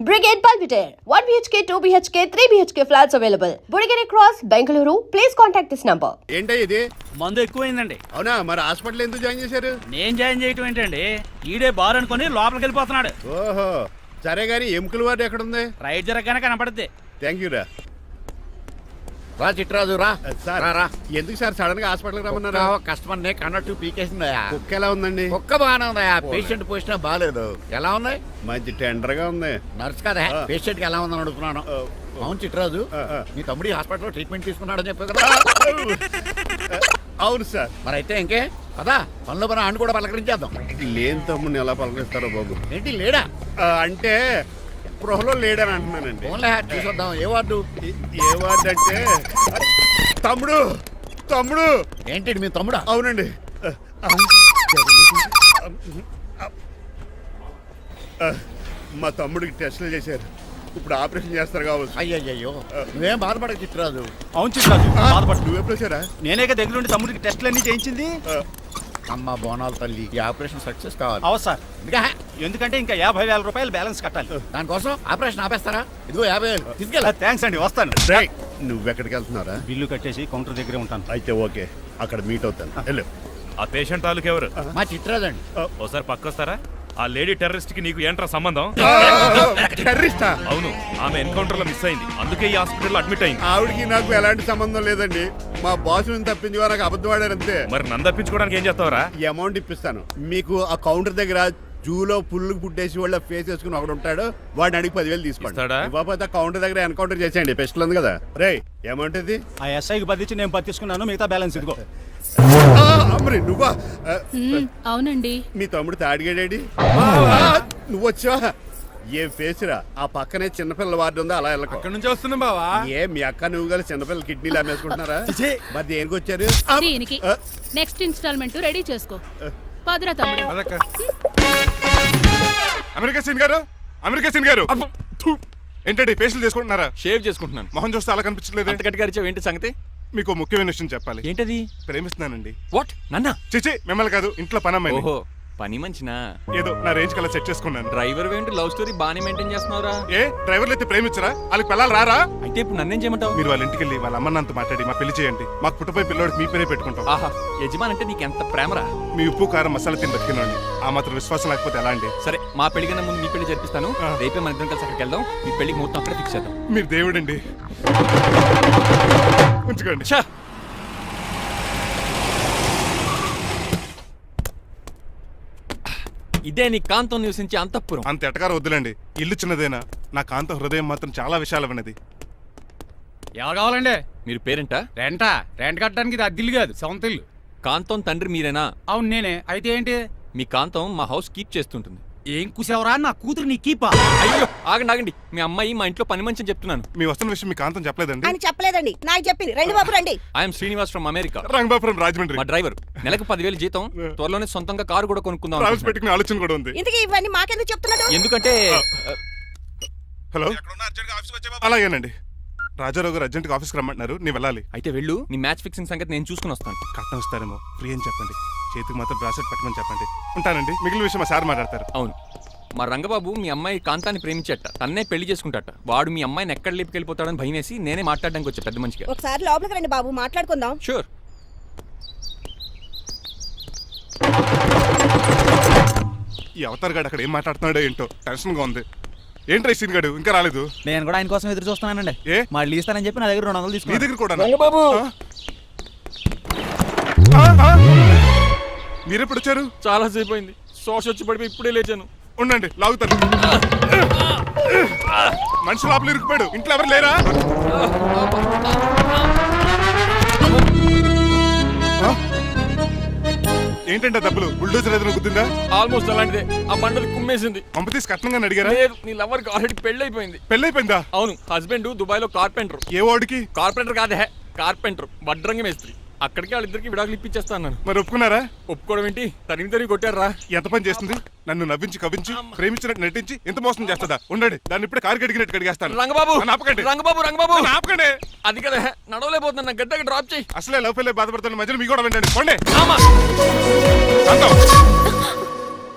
Brigade Palpitaire, 1 BHK, 2 BHK, 3 BHK flats available. Burigere Cross, Bengaluru. Please contact this number. ఏంటో ఇది మందు ఎక్కువైందండి. అవునా మరి హాస్పిటల్ ఎందుకు జాయిన్ చేశారు? నేను జాయిన్ చేయటం ఏంటండి, ఈడే బార్ అనుకుని లోపలికి వెళ్ళిపోతున్నాడు. ఓహో సరే గానీ ఎముకల వార్డు ఎక్కడ ఉంది? రైట్ జరగగానే కనపడుద్ది. థ్యాంక్ యూ రా. రా చిట్రాజు రా. సార్ రా. ఎందుకు సార్ సడన్ గా హాస్పిటల్ రమ్మన్నారా? కస్టమర్ ని కన్నట్టు పీకేసిందయా. కుక్క ఎలా ఉందండి? కుక్క బాగానే ఉందయా, పేషెంట్ పొజిషన్ బాగాలేదు. ఎలా ఉంది? మంచి టెండర్ గా ఉంది. నర్స్ కదా పేషెంట్ కి ఎలా ఉందని అడుగుతున్నాను. అవును చిట్రాజు, మీ తమ్ముడి హాస్పిటల్లో ట్రీట్మెంట్ తీసుకున్నాడని చెప్పావు కదా. అవును సార్. మరి అయితే ఇంకే కదా పనిలో పని ఆయన కూడా పలకరించేద్దాం. లేని తమ్ముడిని ఎలా పలకరిస్తారో బాబు. ఏంటి లేడా? అంటే గృహలో లేడని అంటున్నానండి. ఫోన్లే చూసొద్దాం. ఏ వార్డు? ఏ వార్డు అంటే తమ్ముడు తమ్ముడు. ఏంటి మీ తమ్ముడా? అవునండి. మా తమ్ముడికి టెస్టులు చేశారు, ఇప్పుడు ఆపరేషన్ చేస్తారు కావచ్చు. అయ్యయ్యో నువ్వేం బాధపడక చిట్రాజు. అవును చిట్రాజు, బాధపడు. నువ్వు ఎప్పుడు వచ్చారా? నేనేగా దగ్గరుండి తమ్ముడికి టెస్టులన్నీ చేయించింది. అమ్మ బోనాల తల్లి, ఈ ఆపరేషన్ సక్సెస్ కావాలి. అవు సార్, ఇంకా ఎందుకంటే ఇంకా 50,000 రూపాయలు బ్యాలెన్స్ కట్టాలి. దానికోసం ఆపరేషన్ ఆపేస్తారా? ఇదిగో 50,000 తీసుకెళ్ళా. థ్యాంక్స్ అండి, వస్తాను. నువ్వెక్కడికి వెళ్తున్నారా? బిల్లు కట్టేసి కౌంటర్ దగ్గరే ఉంటాను. అయితే ఓకే, అక్కడ మీట్ అవుతాను. వెళ్ళు. ఆ పేషెంట్ తాలూకు ఎవరు? మా చిట్రాజు అండి. ఓసారి పక్కొస్తారా? ఆ లేడీ టెర్రరిస్ట్ కి నీకు ఏంట్రా సంబంధం? టెర్రరిస్టా? అవును, ఆమె ఎన్కౌంటర్ లో మిస్ అయింది, అందుకే ఈ హాస్పిటల్లో అడ్మిట్ అయింది. ఆవిడకి నాకు ఎలాంటి సంబంధం లేదండి. మా బాస్ నుంచి తప్పించి నాకు అబద్ధం ఆడారు అంతే. మరి నన్ను తప్పించుకోవడానికి ఏం చేస్తావరా? ఈ అమౌంట్ ఇప్పిస్తాను మీకు. ఆ కౌంటర్ దగ్గర జూలో పుల్లు పుట్టేసి వాళ్ళ ఫేస్ వేసుకుని ఒకడు ఉంటాడు, వాడిని అడిగి 10,000 తీసుకోండి. ఇవ్వకపోతే ఆ కౌంటర్ దగ్గర ఎన్కౌంటర్ చేసేయండి. పెస్టల్ ఉంది కదా. రే అమౌంట్ ఇది. ఆ ఎస్ఐకి బదిలించి నేను తీసుకున్నాను, మిగతా బ్యాలెన్స్ ఇదిగో. అమ్మరి నువ్వా? అవునండి. మీ తమ్ముడు తాడిగాడేడి? నువ్వు వచ్చావా? ఏం ఫేస్ రా. ఆ పక్కనే చిన్నపిల్లల వార్డు ఉందా, అలా వెళ్ళకు. అక్కడ నుంచి వస్తున్నా బావా. ఏ మీ అక్క నువ్వు గల చిన్నపిల్లల కిడ్నీలు అమ్మేసుకుంటున్నారా? మరి దేనికి వచ్చారు? దీనికి నెక్స్ట్ ఇన్స్టాల్మెంట్ రెడీ చేసుకో. పదరా తమ్ముడు. అమెరికా సీన్ గారు, అమెరికా సీన్ గారు ఏంటండి ఫేషియల్ చేసుకుంటున్నారా? షేవ్ చేసుకుంటున్నాను. మొహం చూస్తే అలా కనిపించలేదు. అంతకట్టి గారిచావు, ఏంటి సంగతి? మీకు ముఖ్యమైన విషయం చెప్పాలి. ఏంటది? ప్రేమిస్తున్నానండి. వాట్? నన్నా? చిచి మిమ్మల్ని కాదు, ఇంట్లో పనమ్మాయి. ఓహో, పని మంచినా? ఏదో నా రేంజ్ కల్లా సెట్ చేసుకున్నాను. డ్రైవర్ ఏంటి లవ్ స్టోరీ బానే మెయింటైన్ చేస్తున్నావురా? ఏ డ్రైవర్లు అయితే ప్రేమించరా? వాళ్ళకి పిల్లలు రారా? అయితే ఇప్పుడు నన్నేం చేయమంటావు? మీరు వాళ్ళ ఇంటికి వెళ్ళి వాళ్ళ అమ్మన్నంత మాట్లాడి మా పెళ్లి చేయండి. మాకు పుట్టపోయి పిల్లోడికి మీ పేరే పెట్టుకుంటాం. ఆహా, యజమాన్ అంటే నీకు ఎంత ప్రేమరా? మీ ఉప్పు కారం మసాలా తిని బతికినండి. ఆ మాత్రం విశ్వాసం లేకపోతే ఎలా అండి? సరే, మా పెళ్లి కన్నా ముందు మీ పెళ్లి జరిపిస్తాను. రేపే మన ఇద్దరం కలిసి అక్కడికి వెళ్దాం. మీ పెళ్లికి మొత్తం అక్కడే ఫిక్స్ చేద్దాం. మీరు దేవుడండి. ఉంచుకోండి. ఇదే నీ కాంతం నివసించే అంతఃపురం. అంత ఎటకారం వద్దులండి. ఇల్లు చిన్నదేనా, నా కాంత హృదయం మాత్రం చాలా విశాలమైనది. ఎవరు కావాలండి? మీరు పేరెంటా? రెంటా? రెంట్ కట్టడానికి ఇది అద్దిల్లు కాదు, సొంత ఇల్లు. కాంతం తండ్రి మీరేనా? అవును నేనే. అయితే ఏంటి? మీ కాంతం మా హౌస్ కీప్ చేస్తుంటుంది. ఏం కూసావరా? నా కూతురు నీ కీపా? అయ్యో ఆగండి ఆగండి, మీ అమ్మాయి మా ఇంట్లో పని మంచి చెప్తున్నాను. మీ వస్తున్న విషయం మీ కాంతం చెప్పలేదండి? అని చెప్పలేదండి, నాకు చెప్పింది. రండి బాబు రండి. I'm Srinivas from America. Rangabapuram Rajahmundry. మా డ్రైవర్. నెలకు 10,000 జీతం. త్వరలోనే సొంతంగా కారు కూడా కొనుక్కుందాం. పెట్టుకునే ఆలోచన కూడా ఉంది. ఇంతకీ ఇవన్నీ మాకెందుకు చెప్తున్నాడు? ఎందుకంటే హలో, అలాగేనండి. రాజారావు గారు అర్జెంట్గా ఆఫీస్కి రమ్మంటున్నారు, నీ వెళ్ళాలి. అయితే వెళ్ళు, నీ మ్యాచ్ ఫిక్సింగ్ సంగతి నేను చూసుకుని వస్తాను. కట్నం ఇస్తారేమో, ఫ్రీ అని చెప్పండి. చేతికి మాత్రం బ్రాసెట్ పెట్టమని చెప్పండి. ఉంటానండి. మిగిలిన విషయం మా సార్ మాట్లాడతారు. అవును, మా రంగబాబు మీ అమ్మాయి కాంతాన్ని ప్రేమించట, తన్నే పెళ్లి చేసుకుంటాట. వాడు మీ అమ్మాయిని ఎక్కడ లేపుకెళ్ళిపోతాడని భయం వేసి నేనే మాట్లాడడానికి వచ్చా పెద్ద మనిషిగా. ఒకసారి లోపలికి రండి బాబు, మాట్లాడుకుందాం. షూర్. ఈ అవతార్ గాడు అక్కడ ఏం మాట్లాడుతున్నాడో ఏంటో టెన్షన్ గా ఉంది. ఏంట్రా సీన్ గాడు ఇంకా రాలేదు? నేను కూడా ఆయన కోసం ఎదురు చూస్తున్నానండి. ఏ మళ్ళీ ఇస్తానని చెప్పి నా దగ్గర 200 నీ తీసుకుని. దగ్గర కూడా రంగబాబు మీరెప్పుడు వచ్చారు? చాలా సేపు అయింది. శోష వచ్చి పడిపోయి ఇప్పుడే లేచాను. ఉండండి లాగుతాను. మనిషి లోపల ఇరుక్కుపోయాడు. ఇంట్లో ఎవరు లేరా? ఏంటంటే డబ్బులు బుల్డోజర్ ఏదైనా గుద్దిందా? ఆల్మోస్ట్ అలాంటిదే. ఆ బండలు కుమ్మేసింది. పంప తీసి కట్నంగా అడిగారా? లేదు, నీ లవర్ కి ఆల్రెడీ పెళ్ళైపోయింది. పెళ్ళైపోయిందా? అవును, హస్బెండ్ దుబాయ్ లో కార్పెంటర్. ఏ వాడికి? కార్పెంటర్ కాదే, కార్పెంటర్, వడ్రంగి మేస్త్రి. అక్కడికి వాళ్ళిద్దరికి విడాకులు ఇప్పించేస్తాను. మరి ఒప్పుకున్నారా? ఒప్పుకోవడం ఏంటి, తరిమి కొట్టారా. ఎంత పని చేస్తుంది? నన్ను నవ్వించి కవ్వించి ప్రేమించినట్టు నటించి ఎంత మోసం చేస్తుందా? ఉండండి, దాన్ని ఇప్పుడే కారు కడిగినట్టు కడిగేస్తాను. రంగబాబు ఆపకండి. రంగబాబు రంగబాబు ఆపకండి. అది కదా, నడవలేకపోతున్నా, గడ్డకి డ్రాప్ చేయి. అసలే లవ్ ఫెయిల్ బాధపడుతున్న మధ్యలో మీ కూడా వింటండి. పోండి.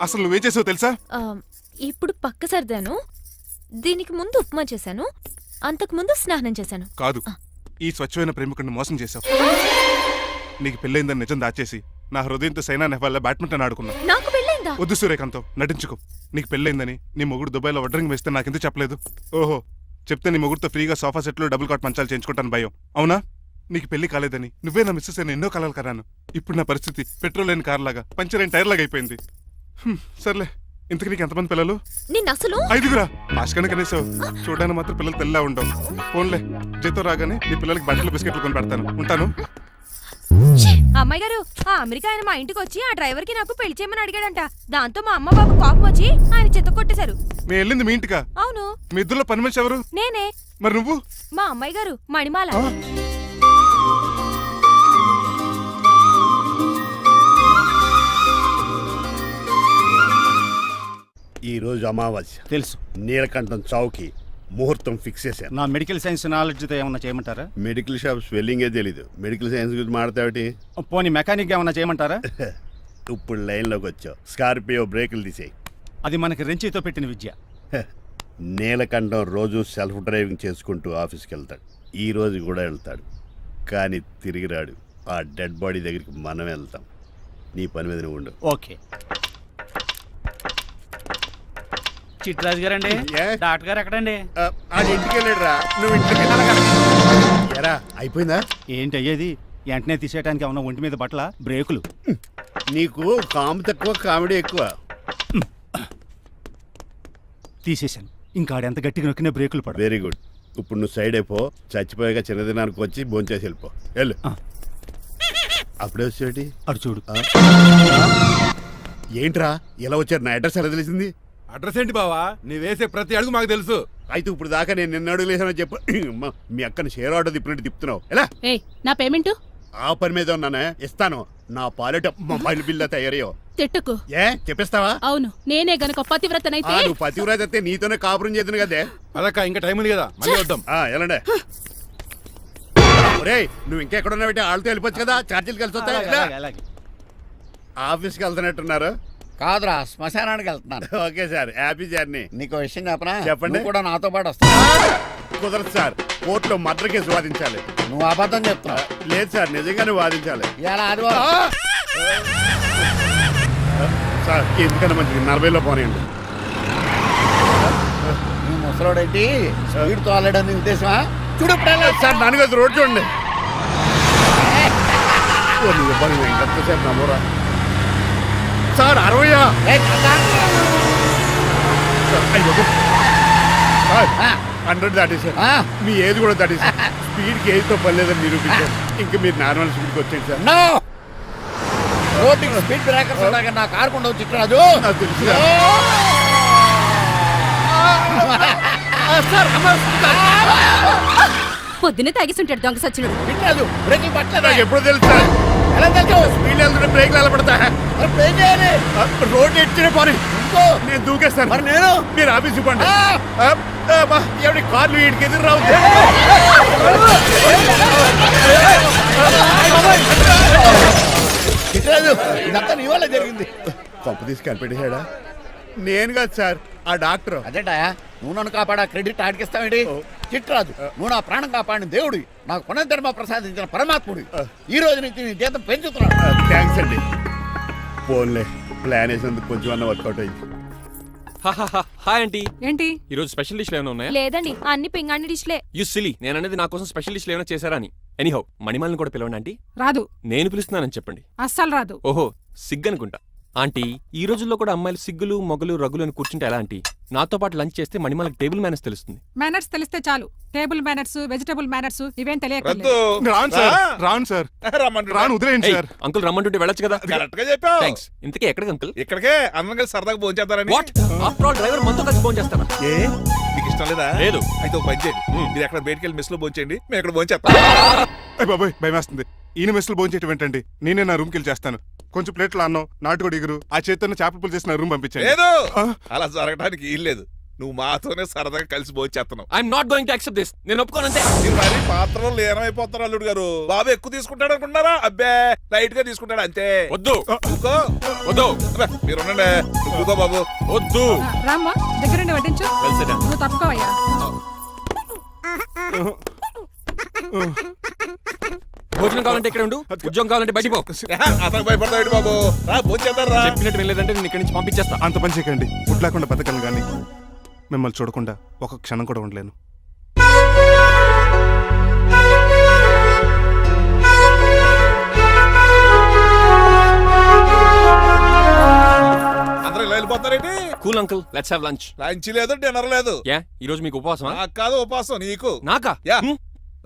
అసలు నువ్వేం చేసావు తెలుసా? ఇప్పుడు పక్క సర్దాను. దీనికి ముందు ఉప్మా చేశాను, అంతకు ముందు స్నానం చేశాను. కాదు, ఈ స్వచ్ఛమైన ప్రేమికుడిని మోసం చేశావు. నీకు పెళ్ళైందని నిజం దాచేసి నా హృదయంతో సైనా నెహ్వాల్ బ్యాడ్మింటన్ ఆడుకున్నా. నాకు పెళ్ళైందా? వద్దు సూర్యకాంతం, నటించుకో. నీకు పెళ్ళైందని నీ మొగుడు దుబాయ్లో వడ్రింగ్ వేస్తే నాకెందుకు చెప్పలేదు? ఓహో, చెప్తే నీ మొగుడుతో ఫ్రీగా సోఫా సెట్లు డబుల్ కాట్ మంచాలు చేయించుకుంటాను భయం. అవునా? నీకు పెళ్లి కాలేదని నువ్వే నా మిస్సెస్ అని ఎన్నో కలలు కరాను. ఇప్పుడు నా పరిస్థితి పెట్రోల్ లేని కార్ లాగా, పంచర్ అయిన టైర్ లాగా అయిపోయింది. సర్లే, ఇంతకు నీకు ఎంతమంది పిల్లలు? నిన్న అసలు 5గురా. ఆశకనే కనీసం చూడడానికి మాత్రం పిల్లలు తెల్లా ఉండవు. ఫోన్లే, జీతం రాగానే నీ పిల్లలకి బట్టలు బిస్కెట్లు కొని పెడతాను. ఉంటాను. అమ్మాయి గారు, ఆ అమెరికా ఆయన మా ఇంటికి వచ్చి ఆ డ్రైవర్ కి నాకు పెళ్లి చేయమని అడిగాడంట. దాంతో మా అమ్మ బాబు కోపం వచ్చి ఆయన చెత్త కొట్టేశారు. నేను వెళ్ళింది మీ ఇంటికా? అవును, మీ ఇద్దరులో పని మనిషి ఎవరు? నేనే. మరి నువ్వు? మా అమ్మాయి గారు మణిమాల. ఈ రోజు అమావాస్య తెలుసు. నీలకంఠం చౌకి ముహూర్తం ఫిక్స్ చేశాను. నా మెడికల్ సైన్స్ నాలెడ్జ్తో ఏమన్నా చేయమంటారా? మెడికల్ షాప్ స్వెల్లింగే తెలీదు, మెడికల్ సైన్స్ గురించి మాట్లాడతావిటి? పోనీ మెకానిక్ ఏమన్నా చేయమంటారా? ఇప్పుడు లైన్లోకి వచ్చావు. స్కార్పియో బ్రేకులు తీసేయి. అది మనకి రెంచితో పెట్టిన విద్య. నీలకంఠం రోజు సెల్ఫ్ డ్రైవింగ్ చేసుకుంటూ ఆఫీస్కి వెళ్తాడు. ఈ రోజు కూడా వెళ్తాడు, కానీ తిరిగి రాడు. ఆ డెడ్ బాడీ దగ్గరికి మనం వెళ్తాం. నీ పని మీద నువ్వు ఉండు. ఓకే. చిట్రాజు గారండి, ఏ? డాక్టర్ గారు ఎక్కడండి? అది ఇంటికి వెళ్ళాడు రా, నువ్వు ఇంటికి ఎరా. అయిపోయిందా? ఏంటి అయ్యేది? వెంటనే తీసేయడానికి ఏమన్నా ఒంటి మీద బట్టల బ్రేకులు? నీకు కాము తక్కువ, కామెడీ ఎక్కువ. తీసేశాను. ఇంకా ఆడెంత గట్టిగా నొక్కినా బ్రేకులు పడ. Very good. ఇప్పుడు నువ్వు సైడ్ అయిపో. చచ్చిపోయాక చిన్నదినానికి వచ్చి భోంచేసి వెళ్ళిపో. వెళ్ళు. అప్పుడే వచ్చేటి అటు చూడు. ఏంట్రా ఇలా వచ్చారు? నా అడ్రస్ ఎలా తెలిసింది? అడ్రస్ ఏంటి బావా? నీ వేసే ప్రతి అడుగు మాకు తెలుసు. అయితే ఇప్పుడు దాకా నేను నిన్న అడుగులేసానని చెప్పు. అమ్మా, మీ అక్కని షేర్ ఆర్డర్ తిప్పినట్టు తిప్పుతున్నావు. ఎలా? ఏయ్, నా పేమెంట్ ఆ పని మీద ఉన్నానే, ఇస్తాను. నా పాలెట మొబైల్ బిల్లా తయారయ్యో. తిట్టుకు. ఏ చెప్పిస్తావా? అవును, నేనే గనక పతివ్రతనైతే నువ్వు పతివ్రత అయితే నీతోనే కాపురం చేతును కదే. అదక్క, ఇంకా టైం ఉంది కదా, మళ్ళీ వద్దాం. ఎలాండే ఒరేయ్, నువ్వు ఇంకెక్కడున్నా పెట్టి వాళ్ళతో వెళ్ళిపోవచ్చు కదా, ఛార్జీలు కలిసి వస్తాయి. ఎలా? అలాగే. ఆఫీస్కి వెళ్తున్నట్టున్నారు. కాదురా, శ్మశానానికి వెళ్తున్నాను. Okay sir, happy journey. నీకు విషయం చెప్పనా? చెప్పండి. నువ్వు కూడా నాతో పాటు వస్తావు. కుదరదు సార్, కోర్టులో మర్డర్ కేసు వాదించాలి. నువ్వు అబద్ధం చెప్తున్నావు. లేదు సార్, నిజంగానే వాదించాలి. ఇలా ఆదివారం సార్ ఎందుకన్నా మంచిది 40లో పోనీయండి. నీ ముసలోడేంటి స్పీడ్ తోలడని ఉద్దేశమా? చూడు సార్ నాన్నగారు రోడ్ చూడండి. ఎంతసేపు నమ్మరా సార్? 60 100 దాటేశారు. మీ ఏది కూడా దాటేశారు. స్పీడ్కి ఏదితో పని లేదని నిరూపించారు. ఇంకా మీరు నార్మల్ స్పీడ్కి వచ్చేది సార్. రోడ్డుకి స్పీడ్ బ్రేకర్స్ ఉండగా నా కారు కొండ చిట్రాజు. నాకు తెలుసు పొద్దున్నే తాగిస్తుంటాడు దొంగ సచ్చినుడు. చిట్రాజు బ్రేకింగ్ పట్టలేదు. నాకు ఎప్పుడు తెలుసు సార్? ఎలా తెలుసు? స్పీడ్ వెళ్తుంటే బ్రేక్లు ఎలా పడతా? బ్రేక్ చేయాలి. రోడ్డు ఎచ్చిన పని ఇంకో నేను దూకేస్తాను. మరి నేను? మీరు ఆఫీస్ ఇవ్వండి. ఎవరి కార్లు వీడికి ఎదురు రావు. చిట్రాజు, ఇదంతా నీ వల్ల జరిగింది. కొంప తీసి కనిపెట్టేశాడా? నేను కాదు సార్, ఆ డాక్టర్. అదేంటా నువ్వు నన్ను కాపాడా క్రెడిట్ ఆడికిస్తావేంటి? చిట్రాజు, నువ్వు నా ప్రాణం కాపాడిన దేవుడి, నాకు పునర్ధర్మ ప్రసాదించిన పరమాత్ముడి. ఈ రోజు నుంచి నీ జీతం పెంచుతున్నాను. థ్యాంక్స్ అండి. ఫోన్లే, ప్లాన్ వేసినందుకు కొంచెం అన్న వర్కౌట్ అయింది. Hi aunty. ఏంటి? ఈ రోజు స్పెషల్ డిష్లు ఏమైనా ఉన్నాయా? లేదండి, అన్ని పింగాణి డిష్లే. యు సిలీ, నేను అనేది నా కోసం స్పెషల్ డిష్లు ఏమైనా చేశారా అని. ఎనీహౌ, మణిమాలని కూడా పిలవండి ఆంటీ. రాదు. నేను పిలుస్తున్నానని చెప్పండి. అస్సలు రాదు. ఓహో, సిగ్గనుకుంటా. ఆంటీ, ఈ రోజుల్లో కూడా అమ్మాయిలు సిగ్గులు మొగలు రగులు అని కూర్చుంటే ఎలా ఆంటీ? నాతో పాటు లంచ్ చేస్తే మణిమాలకి టేబుల్ మేనేజ్ తెలుస్తుంది. మేనర్స్ తెలిస్తే చాలు. టేబుల్ మేనర్స్, వెజిటబుల్ మేనర్స్ ఇవేం తెలియదు. రాను సార్, రాను సార్, రాను, వదిలేయండి సార్. అంకుల్ రమ్మంటుంటే వెళ్ళొచ్చు కదా. కరెక్ట్ గా చెప్పావు. థ్యాంక్స్. ఇంతకీ ఎక్కడికి అంకుల్? ఇక్కడికే అందరం సరదాగా భోజనం చేద్దారని. వాట్? ఆఫ్టర్ ఆల్ డ్రైవర్ మనతో కలిసి ఫోన్ చేస్తారా? ఏ మీకు ఇష్టం లేదా? లేదు. అయితే ఒక పని చేయండి, మీరు ఎక్కడ బయటికి వెళ్ళి మెస్ లో భోజనం చేయండి, మేము ఎక్కడ భోజనం చేస్తాం. బాబాయ్ భయం వేస్తుంది. ఈయన మెస్ లో భోజనం చేయటం ఏంటండి? నేనే నా రూమ్కి వెళ్ళి చేస్తాను. కొంచెం ప్లేట్లు అన్నం, నాటుకోడి ఇగురు, ఆ చేతితో చేపల పులుసు చేసిన రూమ్ పంపించండి. లేదు, అలా జరగడానికి ఏం లేదు. నువ్వు మాతోనే సరదాగా కలిసి భోంచేస్తున్నావు. I'm not going to accept this. నేను ఒప్పుకోనంతే. మీరు మరి పాత్రలో లీనమైపోతారు అల్లుడు గారు. బాబు ఎక్కువ తీసుకుంటాడు అనుకుంటున్నారా? అబ్బే లైట్ గా తీసుకుంటాడు అంతే. వద్దు ఊకో. వద్దు. అబ్బే, మీరు ఉండండి. నువ్వు ఊకో బాబు. వద్దు. రామ్మా దగ్గరుండి వడ్డించు కలిసేదా? నువ్వు తప్పుకోవయ్యా. భోజనం కావాలంటే ఇక్కడ ఉండు, ఉద్యోగం కావాలంటే బయటికి పో. అతను భయపడతాడు బాబు. రా భోంచేద్దాం రా. చెప్పినట్టు వెళ్ళలేదంటే నేను ఇక్కడి నుంచి పంపించేస్తా. అంత పని చేయకండి. ఫుడ్ లేకుండా బతకను కానీ మిమ్మల్ని చూడకుండా ఒక క్షణం కూడా ఉండలేను. అందరూ ఇలా వెళ్ళిపోతారేంటి? Cool uncle, let's have lunch. Lunch లేదు, డిన్నర్ లేదు. యా, ఈ రోజు మీకు ఉపవాసమా? నాకు కాదు ఉపాసం, నీకు. నాకా? యా,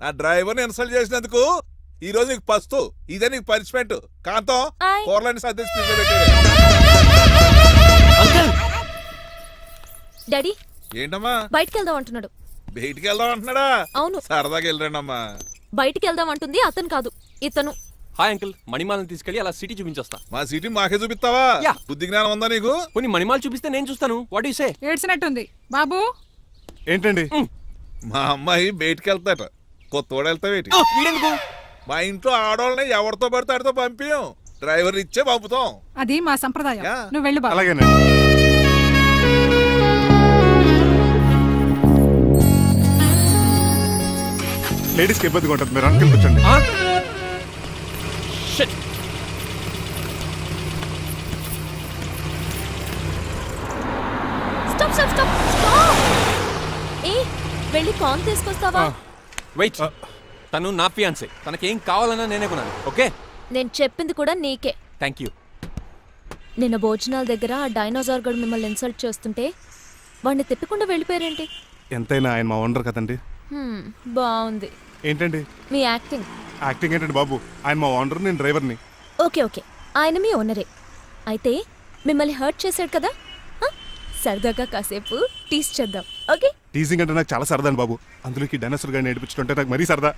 నా డ్రైవర్ని ఇన్సల్ట్ చేసినందుకు ఈ రోజు నీకు పస్తు. ఇదే నీకు పనిష్మెంట్. కాంతం కూరలని సర్దేసి ఫ్రిడ్జ్ లో పెట్టేయ్. అంకుల్, డాడీ ఏంటమ్మా బయటికి వెళ్దాం అంటున్నాడు. బయటికి వెళ్దాం అంటున్నాడా? అవును. సరదాగా వెళ్ళండి అమ్మా. బయటికి వెళ్దాం అంటుంది అతను కాదు, ఇతను. Hi uncle. మణిమాలను తీసుకెళ్లి అలా సిటీ చూపించొస్తా. మా సిటీ మాకే చూపిస్తావా? యా. బుద్ధి జ్ఞానం ఉందా నీకు? కొన్ని మణిమాలు చూపిస్తే నేను చూస్తాను. What you say? ఏడ్చినట్టుంది బాబు. ఏంటండి? మా అమ్మాయి బయటికి వెళ్తాట. కొత్తోడు వెళ్తావేటి? వీడెందుకు? మా ఇంట్లో ఆడవాళ్ళని ఎవరితో పడితే ఆడితో పంపించం. డ్రైవర్ ఇచ్చే పంపుతాం. అది మా సంప్రదాయం. యా. నువ్వు వెళ్ళు బాబు. అలాగేనండి. లేడీస్కి ఇబ్బందిగా ఉంటుంది. మీరు అంకుల్ కూర్చోండి. Shit. Stop stop stop stop. ఏ వెళ్ళి కాన్ తీసుకొస్తావా? వెయిట్. తను నా ఫియాన్సే. తనకేం కావాలన్నా నేనే కొనాలి. ఓకే? నేను చెప్పింది కూడా నీకే. Thank you. నిన్న భోజనాల దగ్గర ఆ డైనోసార్ గడు మిమ్మల్ని ఇన్సల్ట్ చేస్తుంటే వాడిని తిప్పకుండా వెళ్ళిపోయారేంటి? ఎంతైనా ఆయన మా ఓనర్ కదండి. బాగుంది ఏంటండి మీ యాక్టింగ్. యాక్టింగ్ ఏంటండి బాబు? ఆయన మా ఓనర్, నేను డ్రైవర్ని. ఓకే ఓకే, ఆయన మీ ఓనరే. అయితే మిమ్మల్ని హర్ట్ చేశాడు కదా, సరదాగా కాసేపు టీస్ చేద్దాం. ఓకే? టీజింగ్ అంటే నాకు చాలా సరదా అండి బాబు. అందులోకి డైనోసార్ గారిని ఏడిపించుకుంటే నాకు మరీ సరదా.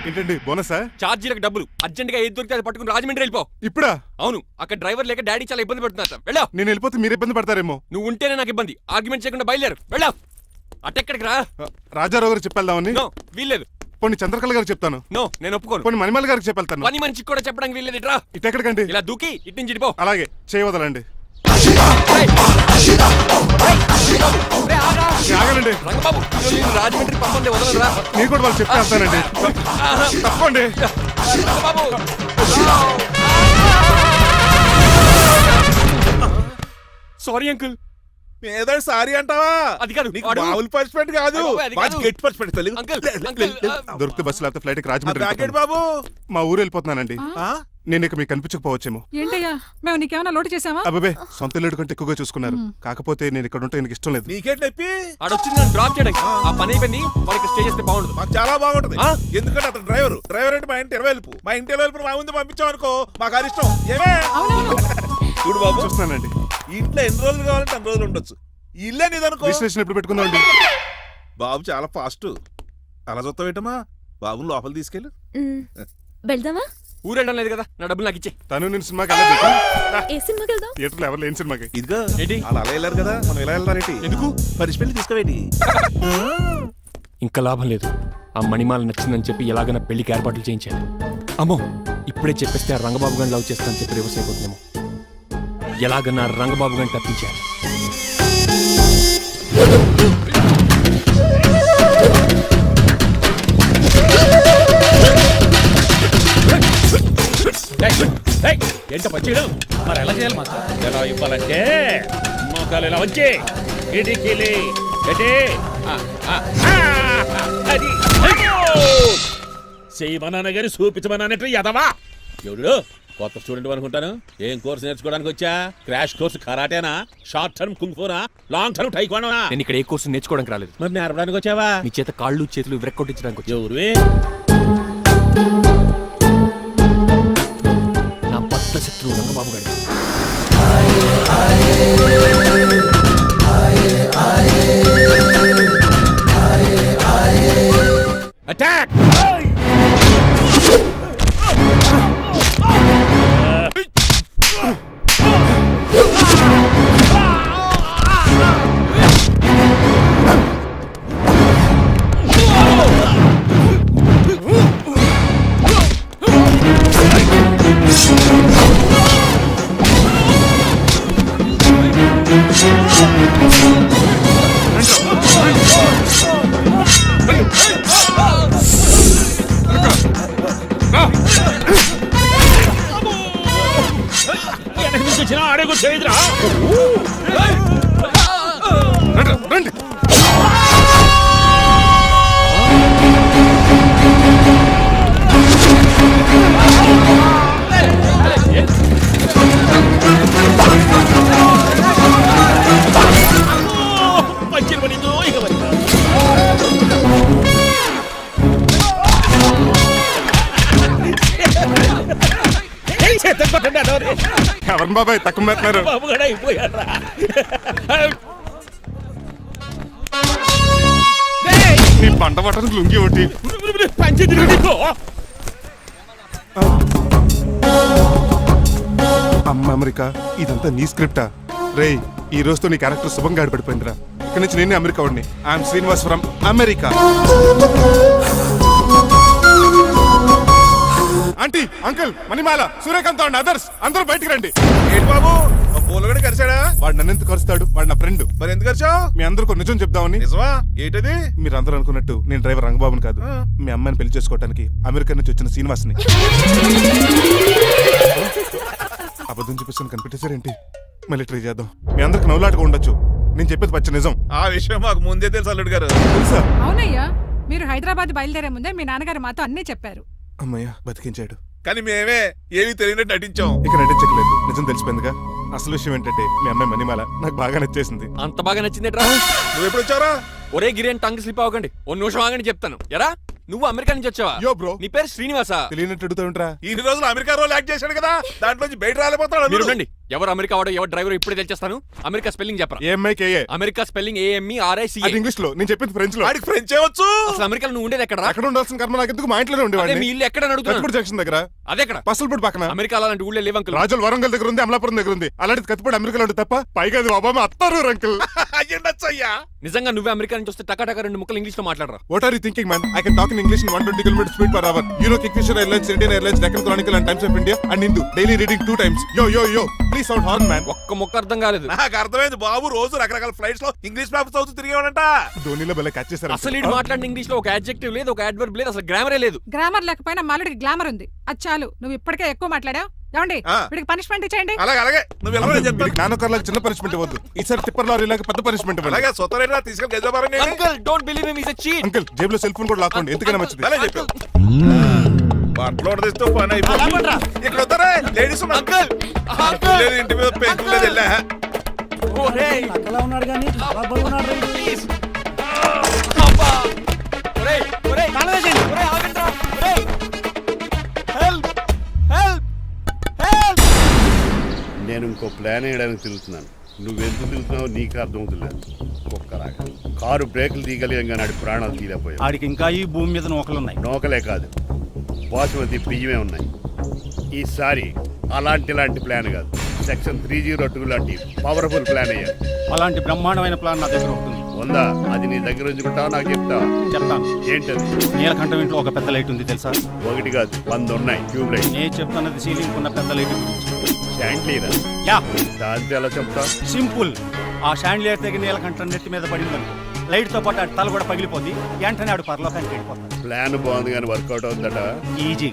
ఏంటండి బోనసా? ఛార్జీలకు డబ్బులు అర్జెంట్ గా ఏది దొరికితే అది పట్టుకుని రాజమండ్రి వెళ్ళిపో. ఇప్పుడా? అవును, అక్కడ డ్రైవర్ లేక డాడీ చాలా ఇబ్బంది పడుతున్నారు. వెళ్ళా. నేను వెళ్ళిపోతే మీరు ఇబ్బంది పడతారేమో. నువ్వు ఉంటేనే నాకు ఇబ్బంది. ఆర్గ్యుమెంట్ చేయకుండా బయలుదేరు. వెళ్ళా. అటెక్కడికి రా. రాజారావు గారు చెప్పేద్దామని. నో, వీల్లేదు. పోనీ చంద్రకళ గారికి చెప్తాను. నో, నేను ఒప్పుకోను. పోనీ మణిమాల గారికి చెప్పేళ్తాను. పని మనిషికి కూడా చెప్పడానికి వీల్లేదు. ఇట్రా. ఇటెక్కడికండి? ఇలా దూకి ఇటు నుంచి ఇటు పో. అలాగే చేయవదలండి. ఆగనండి రంగబాబు, నేను రాజమండ్రి పంపండి, వదలరా. మీరు కూడా వాళ్ళు చెప్తే వెళ్తానండి. తప్పండి రంగబాబు. Sorry uncle. ఏదో సారీ అంటావా? అది కాదు. నీకు మామూలు పనిష్మెంట్ కాదు, గట్టి పనిష్మెంట్. దొరికితే బస్సు లేకపోతే ఫ్లైట్ కి రాజమండ్రి బ్యాకెట్ బాబు. మా ఊరు వెళ్ళిపోతున్నానండి. నేను ఇక మీకు కనిపించకపోవచ్చేమో. ఏంటయ్యా మేము నీకేమైనా లోటు చేసావా? అబ్బాబే, సొంత ఇల్లు కంటే ఎక్కువగా చూసుకున్నారు. కాకపోతే నేను ఇక్కడ ఉంటే నాకు ఇష్టం లేదు. నీకేంటి నొప్పి? ఆడొచ్చింది నన్ను డ్రాప్ చేయడానికి. ఆ పని అయిపోయింది. వాళ్ళకి స్టే చేస్తే బాగుండదు. మాకు చాలా బాగుంటది. ఎందుకంటే అతను డ్రైవర్ అంటే మా ఇంటి ఇరవైపు. మా ఇంటి ఇరవైపు మా ముందు పంపించాం అనుకో, మాకు అది ఇష్టం. ఏమే చూడు బాబు, చూస్తున్నానండి. ఇంట్లో ఎన్ని రోజులు కావాలంటే అన్ని రోజులు ఉండొచ్చు. ఇల్లే నీదనుకో. విశ్లేషణ ఎప్పుడు పెట్టుకుందామండి? బాబు చాలా ఫాస్ట్. అలా చూస్తావేటమ్మా? బాబు లోపల తీసుకెళ్ళు. వెళ్దామా? ఊరు వెళ్ళడం లేదు కదా, నా డబ్బులు నాకు ఇచ్చే. తను నేను సినిమాకి వెళ్ళదు. ఏ సినిమాకి వెళ్దాం? థియేటర్లో ఎవరు లేని సినిమాకి. ఇదిగో ఏంటి? అలా వెళ్ళారు కదా, మనం ఇలా వెళ్తారేంటి? ఎందుకు? పనిష్మెంట్ తీసుకోవేటి? ఇంకా లాభం లేదు. ఆ మణిమాల నచ్చిందని చెప్పి ఎలాగైనా పెళ్లికి ఏర్పాట్లు చేయించాలి. అమ్మో, ఇప్పుడే చెప్పేస్తే ఆ రంగబాబు గారిని లవ్ చేస్తానని చెప్పి రివర్స్ అయిపోతుందేమో. ఎలాగన్నా రంగబాబు గారిని తప్పించాలి. ఏంట పచ్చేయడం? మరి ఎలా చేయాలి మాస్టర్? ఎలా ఇవ్వాలంటే మోకాలు ఇలా వచ్చి ఇడికిలి అది చేయమన్నాను గాని చూపించమన్నట్టు ఎదవా. ఎవడు కొత్త స్టూడెంట్ అనుకుంటాను. ఏం కోర్సు నేర్చుకోవడానికి వచ్చా? క్రాష్ కోర్సు కరాటేనా? షార్ట్ టర్మ్ కుంగ్ఫూనా? లాంగ్ టర్మ్ టైక్వాండోనా? నేను ఇక్కడ ఏ కోర్సు నేర్చుకోవడానికి రాలేదు. మరి నేర్పడానికి వచ్చావా? నీ చేత కాళ్ళు చేతులు విరక్కొట్టించడానికి వచ్చా. ఎవరువే? నా బద్ద శత్రువు రంగబాబు గారి. అటాక్! చేయదురా రండి. పంచిన పడిందో ఇక పడిందా ఎవరు బాబాయ్ తక్కువ పెడుతున్నారు? బాబు కూడా అయిపోయారా నీ పంట పట్టడానికి లుంగి ఒకటి. పంచింది నీకు అమ్మ అమెరికా, ఇదంతా నీ స్క్రిప్టా? రేయ్, ఈ రోజుతో నీ క్యారెక్టర్ శుభంగా ఆడిపడిపోయిందిరా. ఇక్కడి నుంచి నేనే అమెరికా వాడిని. I'm Srinivas from America. Aunty, uncle, Manimala, Suryakant and others అందరూ బయటికి రండి. ఏంటి బాబు పూలగడ కలిసాడా? వాడు నన్ను ఎందుకు కరుస్తాడు? వాడు నా ఫ్రెండ్. మరి ఎందుకు కలిసావు? మీ అందరూ నిజం చెప్దామని. నిజమా? ఏంటది? మీరు అందరూ అనుకున్నట్టు నేను డ్రైవర్ రంగబాబుని కాదు. మీ అమ్మాయిని పెళ్లి చేసుకోవడానికి అమెరికా నుంచి వచ్చిన శ్రీనివాస్ని. అబద్ధం చూపిస్తాను కనిపెట్టేశారేంటి? మళ్ళీ ట్రై చేద్దాం. మీ అందరికి నవ్వులాటగా ఉండొచ్చు, నేను చెప్పేది పచ్చ నిజం. ఆ విషయం మాకు ముందే తెలుసు అల్లుడు గారు. తెలుసా? అవునయ్యా, మీరు హైదరాబాద్ బయలుదేరే ముందే మీ నాన్నగారు మాతో అన్నీ చెప్పారు. అమ్మయ్య, బతికించాడు. కానీ మేమే ఏమీ తెలియనట్టు నటించాం. ఇక నటించట్లేదు, నిజం తెలిసిపోయిందిగా. అసలు విషయం ఏంటంటే మీ అమ్మాయి మణిమాల నాకు బాగా నచ్చేసింది. అంత బాగా నచ్చిందేట్రా? నువ్వు ఎప్పుడు వచ్చారా? ఒరే గిరియన్ టంగ్ స్లిప్ అవ్వకండి, ఓ నిమిషం ఆగండి చెప్తాను. ఎరా నువ్వు అమెరికా నుంచి వచ్చావా? యో బ్రో, నీ పేరు శ్రీనివాసా? తెలియనట్టు అడుగుతావుంట్రా. ఇన్ని రోజులు అమెరికా రోల్ యాక్ట్ చేశాడు కదా, దాంట్లోంచి బయట రాలిపోతాడు. మీరు ఉండండి. ఎవరు అమెరికా వాడో ఎవరు డ్రైవర్ ఇప్పుడే తెలిచేస్తాను. అమెరికా స్పెల్లింగ్ చెప్పరా? ఏఎంఐకేఏ. America spelling AMERICA. అది ఇంగ్లీష్ లో, నేను చెప్పింది ఫ్రెంచ్ లో. వాడికి ఫ్రెంచ్ వచ్చు. అసలు అమెరికాలో నువ్వు ఉండేది ఎక్కడ? అక్కడ ఉండాల్సిన కర్మ నాకు ఎందుకు? మా ఇంట్లోనే అదే ఉండేవాడిని. మీ ఇల్లు ఎక్కడ అడుగుతున్నాను? కత్తిపూడి జంక్షన్ దగ్గర. అదెక్కడ? పసలపూడి పక్కన. అమెరికా అలాంటి ఊళ్ళో లేవు అంకుల్. రాజుల వరంగల్ దగ్గర ఉంది, అమలాపురం దగ్గర ఉంది. అలాంటి కత్తిపూడి అమెరికాలో ఉంటుంది తప్ప. పైగా అది ఒబామా అత్తారు అంకుల్. అయ్యా నిజంగా నువ్వే అమెరికా నుంచి వస్తే టకా రెండు ముక్కలు ఇంగ్లీష్ లో మాట్లాడరా? What are you thinking, man? I can talk in English in 120 km speed per hour. You know Kingfisher Airlines, Indian Airlines, Deccan Chronicle and Times of India and Hindu. Daily reading 2 times. Yo. Please sound horn, man. ఒక్క ముక్క అర్థం కాలేదు. నాకు అర్థమైంది బాబు. రోజు రకరకాల flights లో English papers చదువుతూ తిరిగేవాడంట. ధోనిలో భలే క్యాచ్ చేశారు. అసలు ఇటు మాట్లాడిన ఇంగ్లీష్ లో ఒక అడ్జెక్టివ్ లేదు, ఒక అడ్వర్బ్ లేదు, అసలు గ్రామరే లేదు. గ్రామర్ లేకపోయినా మాలుడికి గ్లామర్ ఉంది. అది చాలు, నువ్వు ఇప్పటికే ఎక్కువ మాట్లాడావు. ఏమండి, వీడికి పనిష్మెంట్ ఇచ్చేయండి. అలాగే నువ్వు వెళ్ళమని చెప్తాను. నాన్నకర్లకు చిన్న పనిష్మెంట్ ఇవ్వద్దు. ఈసారి టిప్పర్ లారీలాగా పెద్ద పనిష్మెంట్ ఇవ్వండి. అలాగే సొంత తీసుకెళ్ళి గెజబారని uncle don't believe him, he is a cheat. Uncle, జేబులో సెల్ ఫోన్ కూడా లాక్కోండి, ఎందుకైనా మంచిది. అలా చెప్పావు. బట్టలు తెస్తూ పని అయిపోయింది. ఇక్కడ వస్తారా లేడీస్ అంకుల్ లేదు, ఇంటి మీద పెంకులు లేదు. వెళ్ళా ఒరేయ్ ప్లీజ్ అబ్బా ఒరేయ్ ఆగండ్రా. ఒరేయ్ హెల్ప్ హెల్ప్ హెల్ప్. నేను ఇంకో ప్లాన్ వేయడానికి తిరుగుతున్నాను. నువ్వెందుకు తిరుగుతున్నావో నీకు అర్థమవుతులేదు. ఒక్కలాగా కారు బ్రేకులు తీయగలిగాం కానీ ఆడి ప్రాణాలు తీయలేకపోయావు. ఆడికి ఇంకా ఈ భూమి మీద నూకలున్నాయి. నోకలే కాదు, బాసుమతి బియ్యమే ఉన్నాయి. ఈసారి ఇలాంటి ప్లాన్ కాదు, సెక్షన్ 302 లాంటి పవర్ఫుల్ ప్లాన్ అయ్యారు. అలాంటి బ్రహ్మాండమైన ప్లాన్ నా దగ్గర ఉంటుంది. ఉందా? అది నీ దగ్గర ఉంచుకుంటావా, నాకు చెప్తావా? చెప్తాను. ఏంటది? నీలకంఠం ఇంట్లో ఒక పెద్ద లైట్ ఉంది తెలుసా? ఒకటి కాదు, 100 ఉన్నాయి ట్యూబ్ లైట్. నేను చెప్తున్నది సీలింగ్ ఉన్న పెద్ద లైట్ గురించి. శాంట్లీరా? యా, దాంతో ఎలా చెప్తా? సింపుల్. ఆ షాండ్లియర్ తెగి నీలకంఠం నెత్తి మీద పడిందనుకో, లైట్ తో పాటు ఆడి తల కూడా పగిలిపోద్ది. వెంటనే ఆడు పరలోకానికి వెళ్ళిపోతాడు. ప్లాన్ బాగుంది కానీ వర్కౌట్ అవుతుందట. ఈజీ.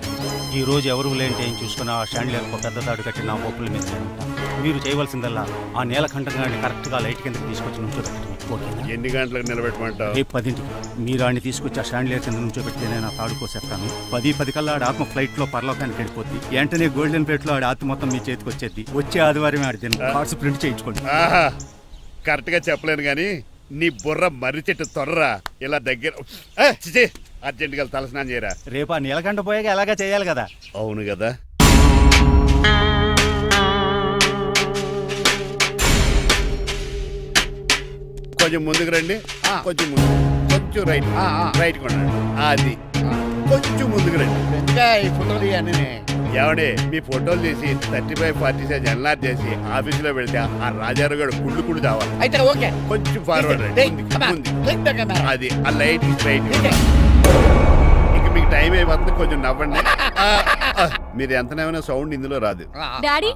ఈ రోజు ఎవరు లేంటే ఏం చూసుకుని ఆ షాండ్లియర్ ఒక పెద్ద తాడు కట్టి నా పప్పుల మీద ఉంటా. మీరు చేయవలసిందల్లా ఆ నీలకంఠం గారిని కరెక్ట్ గా లైట్ కిందకి తీసుకొచ్చి నుంచోబెట్టండి. ఓకేనా? ఎన్ని గంటలకు నిలబెట్టమంటావు? రేపు 10ంటికి మీరు ఆడిని తీసుకొచ్చి ఆ షాండ్లియర్ కింద నుంచోబెడితే నేను ఆ తాడు కోసేస్తాను. 10 కల్లా ఆడి ఆత్మ ఫ్లైట్ లో పరలోకానికి వెళ్ళిపోద్ది. వెంటనే గోల్డెన్ ప్లేట్ లో ఆడి ఆత్మ మొత్తం మీ చేతికి వచ్చేది. వచ్చే ఆదివారం ఆడి తిన్న కార్డ్స్ ప్రింట్ చేయించుకోండి. ఆహా, కరెక్ట్ గా చెప్పలేను కానీ నీ బుర్ర మర్రి చెట్టు తొర్రా. ఇలా దగ్గర అర్జెంట్ గా తలస్నానం చేయరా. రేపు ఆ నీలకంఠ పోయాక ఎలాగా చేయాలి కదా. అవును కదా. కొంచెం ముందుకు రండి, కొంచెం ముందు, కొంచెం రైట్ కొనండి. అది కొంచెం ముందుకు రండి. ఈ ఫోటోలు అన్నీ ఏమండి, మీ ఫోటోలు తీసి 35-40 సైజ్ ఎన్లార్ చేసి ఆఫీసులో పెడితే ఆ రాజారావు గారు కుళ్ళు చావాలి. అయితే ఓకే, కొంచెం ఫార్వర్డ్ రండి. ముందుకి. అది ఆ లైట్ స్ట్రైట్. ఇక మీకు టైం అయిపోతుంది, కొంచెం నవ్వండి. మీరు ఎంతనేమైనా సౌండ్ ఇందులో రాదు. డాడీ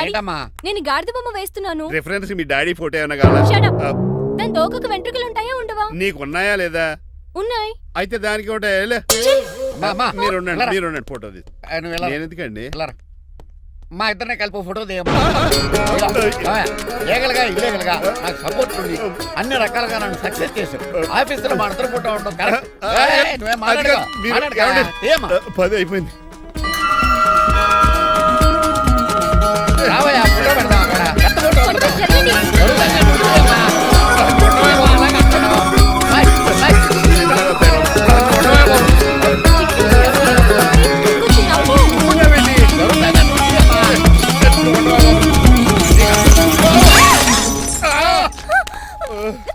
ఏంటమ్మా? నేను గాడిద బొమ్మ వేస్తున్నాను. రిఫరెన్స్ మీ డాడీ ఫోటో ఏమైనా కావాలా? దాని దోకకు వెంట్రుకలు ఉంటాయా ఉండవా? నీకు ఉన్నాయా లేదా? ఉన్నాయి. అయితే దానికి ఒకటే. మీరు ఉండండి ఫోటో తీసి. నేను ఎందుకండి? మా ఇద్దరిని కలిపి ఫోటో లీగల్గా ఇల్లీగల్గా నాకు సపోర్ట్ ఉంది, అన్ని రకాలుగా నన్ను సక్సెస్ చేశారు. ఆఫీసులో మా ఇద్దరు ఫోటో ఉండడం కరెక్ట్. నువ్వేం మాట్లాడకు. మాట్లాడకు. ఏమ్మా? 10 అయిపోయింది. రావయ్యా, ఫోటో పెడదాం అక్కడ. ఎంత ఫోటో పెడదాం? జరుగుతుందా? నువ్వేమ్మా? ఫోటో ఏమో అలాగే అంటున్నావు. Bye, bye. ఫోటో ఏమో. జరుగుతుందా? నువ్వేమ్మా?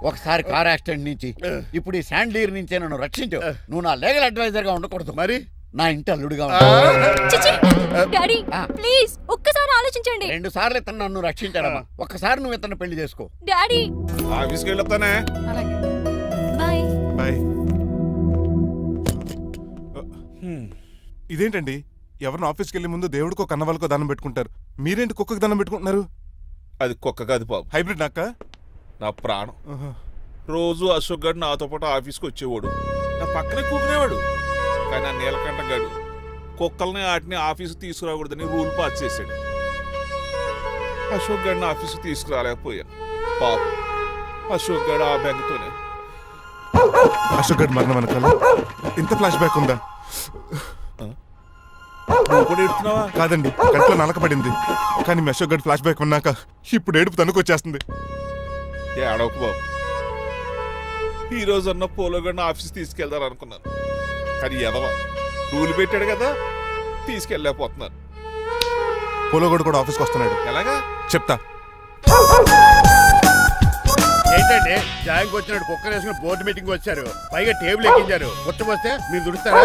ఒకసారి కార్ యాక్సిడెంట్ నుంచి ఇప్పుడు ఈ శాండ్లీర్ నుంచే నన్ను రక్షించావు. నువ్వు నా లీగల్ అడ్వైజర్ గా ఉండకూడదు, మరి నా ఇంటి అల్లుడుగా డాడీ ప్లీజ్ ఒక్కసారి ఆలోచించండి. 2 సార్లు ఇతను నన్ను రక్షించాడమ్మా. ఒక్కసారి నువ్వు ఇతను పెళ్లి చేసుకో. డాడీ ఆఫీస్కి వెళ్ళొస్తానే. అలాగే బాయ్. బాయ్. ఇదేంటండి, ఎవరిని ఆఫీస్కి వెళ్ళే ముందు దేవుడికో కన్నవాళ్ళకో దండం పెట్టుకుంటారు, మీరేంటి కుక్కకి దండం పెట్టుకుంటున్నారు? అది కుక్క కాదు బాబు, హైబ్రిడ్ నాక్క. నా ప్రాణం. రోజు అశోక్ గడు నాతో పాటు ఆఫీస్కి వచ్చేవాడు, నా పక్కనే కూకునేవాడు. కానీ ఆ నీలకంఠ గడు కుక్కల్ని వాటిని ఆఫీస్కి తీసుకురాకూడదని రూల్ పాస్ చేశాడు. అశోక్ గడిని ఆఫీస్కి తీసుకురాలేకపోయాను. పాప అశోక్ గడు ఆ బెంగతోనే. అశోక్ గడ్ మరణం వెనకాల ఇంత ఫ్లాష్ బ్యాక్ ఉందా? నువ్వు కూడా ఎడుతున్నావా? కాదండి, కంట్లో నలకబడింది. కానీ మీ అశోక్ గడ్ ఫ్లాష్ బ్యాక్ ఉన్నాక ఇప్పుడు ఏడుపు తనుకొచ్చేస్తుంది. ఏడవకు బాబు, ఈ రోజు అన్న పోలో గడిని ఆఫీస్ తీసుకెళ్దాం అనుకున్నాను. కానీ ఎదవా రూల్ పెట్టాడు కదా, తీసుకెళ్ళలేకపోతున్నాను. పోలోగోడు కూడా ఆఫీస్కి వస్తున్నాడు. ఎలాగా చెప్తా. ఏంటంటే జాయింగ్ వచ్చినట్టు కుక్కర్ వేసుకుని బోర్డు మీటింగ్ వచ్చారు, పైగా టేబుల్ ఎక్కించారు. వస్తే మీరు దుడుస్తారా?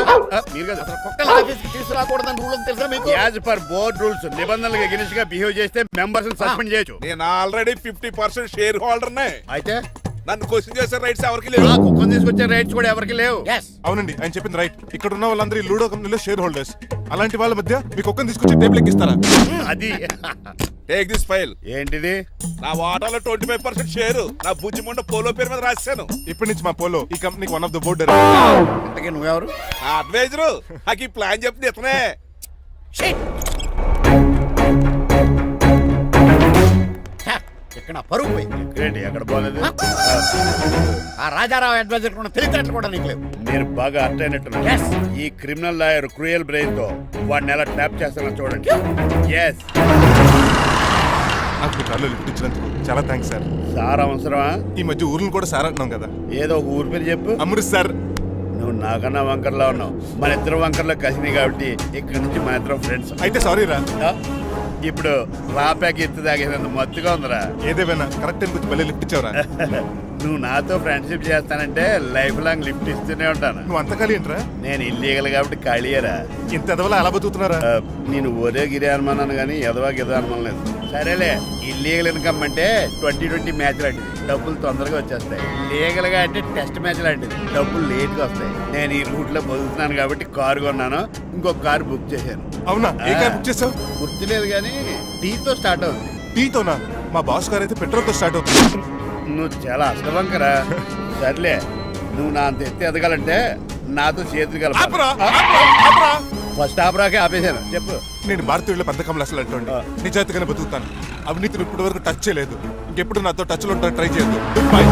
మీరు కదా అసలు కుక్కలు ఆఫీస్కి తీసుకురాకూడదని రూల్ తెలుసా మీకు? యాజ్ పర్ బోర్డ్ రూల్స్ నిబంధనలకు ఎగనిస్ట్ గా బిహేవ్ చేస్తే మెంబర్స్ సస్పెండ్ చేయొచ్చు. నేను ఆల్రెడీ 50% షేర్ హోల్డర్నే. అయితే నన్ను క్వశ్చన్ చేసే రైట్స్ ఎవరికి లేవు. కుక్కను తీసుకొచ్చే రైట్స్ కూడా ఎవరికి లేవు. అవునండి, ఆయన చెప్పింది రైట్. ఇక్కడ ఉన్న వాళ్ళందరూ ఈ లూడో కంపెనీలో షేర్ హోల్డర్స్. అలాంటి వాళ్ళ మధ్య మీ కుక్కను తీసుకొచ్చి టేబుల్ ఎక్కిస్తారా? అది టేక్ దిస్ ఫైల్. ఏంటిది? నా వాటాలో 25% షేరు నా బుజ్జిమండ పోలో పేరు మీద రాశాను. ఇప్పటి నుంచి మా పోలో ఈ కంపెనీకి వన్ ఆఫ్ ద బోర్డ్. ఇంతకీ నువ్వెవరు? ఆ అడ్వైజరు నాకు ఈ ప్లాన్ చెప్పింది ఇతనే. ఇక్కడ పరుగు పోయి ఏంటి ఎక్కడ పోలేదు? ఆ రాజారావు అడ్వైజర్ కూడా తెలియటట్లు కూడా నీకు లేవు. నేను బాగా అర్థ అయినట్టున్నాను. ఈ క్రిమినల్ లాయర్ క్రూయల్ బ్రెయిన్ తో వాడిని ఎలా ట్యాప్ చేస్తానో చూడండి. ఎస్, నాకు మీ కార్లో లిఫ్ట్ ఇచ్చినందుకు చాలా థ్యాంక్స్ సార్. సార్ అవసరమా? ఈ మధ్య ఊర్లు కూడా సార్ అంటున్నాం కదా. ఏదో ఒక ఊరి పేరు చెప్పు. అమృత్సర్. నువ్వు నాకన్నా వంకర్లా ఉన్నావు. మన ఇద్దరు వంకర్లో కలిసింది కాబట్టి ఇక్కడ నుంచి మన ఇద్దరం ఫ్రెండ్స్. అయితే సారీ రా. ఇప్పుడు రాపాకి ఎత్తు తాగేదంత మత్తుగా ఉందిరా. ఏదేమైనా కరెక్ట్ టైం వచ్చి మళ్ళీ లిఫ్ట్ ఇచ్చావురా. నువ్వు నాతో ఫ్రెండ్షిప్ చేస్తానంటే లైఫ్ లాంగ్ లిఫ్ట్ ఇస్తూనే ఉంటాను. నువ్వు అంత ఖాళీ ఏంట్రా? నేను ఇల్లీగల్ కాబట్టి ఖాళీయరా. ఇంత ఎదవలా అలా బతుకుతున్నారా? నేను ఒరే గిరి అనుమానాను కానీ ఎదవా గిదా అనుమానం లేదు. సరేలే, ఇల్లీగల్ ఇన్కమ్ అంటే 2020 మ్యాచ్ లాంటిది, డబ్బులు తొందరగా వచ్చేస్తాయి. లీగల్ గా అంటే టెస్ట్ మ్యాచ్ లాంటిది, డబ్బులు లేట్ గా వస్తాయి. నేను ఈ రూట్ లో బతుకుతున్నాను కాబట్టి కారు కొన్నాను, ఇంకొక కారు బుక్ చేశాను. అవునా? ఏ కార్ బుక్ చేసావు? గుర్తులేదు కానీ టీతో స్టార్ట్ అవుతుంది. టీతోనా? మా బాస్ కార్ అయితే పెట్రోల్ తో స్టార్ట్ అవుతుంది. నువ్వు చాలా అష్టవంకరా. సర్లే, నువ్వు నా అంత ఎత్తి ఎదగాలంటే నాతో చేతులు కలపాలి. ఫస్ట్ ఆపరాకే ఆపేశాను. చెప్పు. నేను భారతీయుల పెద్ద కమలు అసలు అంటోండి. నిజాయితీగానే బతుకుతాను. అవినీతిని ఇప్పటి వరకు టచ్ చేయలేదు. ఇంకెప్పుడు నాతో టచ్ లో ఉంటాను ట్రై చేయొద్దు. బాయ్.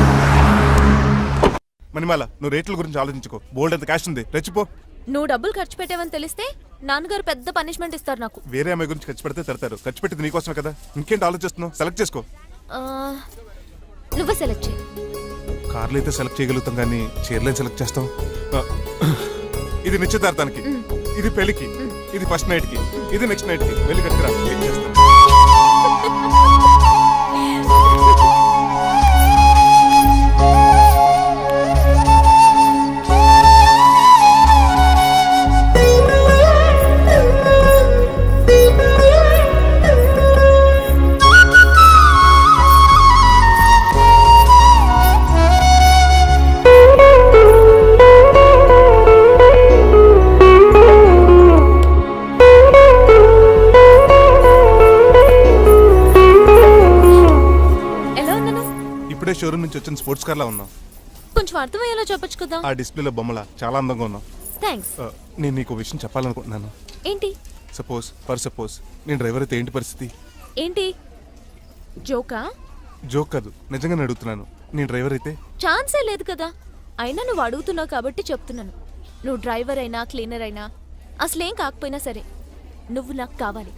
మణిమాల, నువ్వు రేట్ల గురించి ఆలోచించుకో. బోల్డ్ అంత క్యాష్ ఉంది, రెచ్చిపో. నువ్వు డబ్బులు ఖర్చు పెట్టావని తెలిస్తే నాన్నగారు పెద్ద పనిష్మెంట్ ఇస్తారు నాకు. వేరే అమ్మాయి గురించి ఖర్చు పెడితే తడతారు. ఖర్చు పెట్టింది నీకోసమే కదా. ఇంకేంటి ఆలోచిస్తున్నావు? సెలెక్ట్ చేసుకో. నువ్వే సెలెక్ట్ చేయి. కార్లు అయితే సెలెక్ట్ చేయగలుగుతాం కానీ చీరలేం సెలెక్ట్ చేస్తాం. ఇది నిశ్చితార్థానికి, ఇది పెళ్లికి, ఇది ఫస్ట్ నైట్ కి, ఇది నెక్స్ట్ నైట్ కి. వెళ్ళి కట్టుకురా. ఏం చేస్తాం? షోరూమ్ నుంచి వచ్చిన స్పోర్ట్స్ కార్ లా ఉన్నావు. కొంచెం అర్థమయ్యేలా చెప్పొచ్చు కదా. ఆ డిస్ప్లేలో బొమ్మలా చాలా అందంగా ఉన్నావు. థాంక్స్. నేను నీకు విషయం చెప్పాలనుకుంటున్నాను. ఏంటి? సపోజ్ నేను డ్రైవర్ అయితే ఏంటి పరిస్థితి? ఏంటి జోకా? జోక్ కాదు, నిజంగానే అడుగుతున్నాను. నేను డ్రైవర్ అయితే ఛాన్సే లేదు కదా. అయినా నువ్వు అడుగుతున్నావు కాబట్టి చెప్తున్నాను. నువ్వు డ్రైవర్ అయినా క్లీనర్ అయినా అసలేం కాకపోయినా సరే నువ్వు నాకు కావాలి.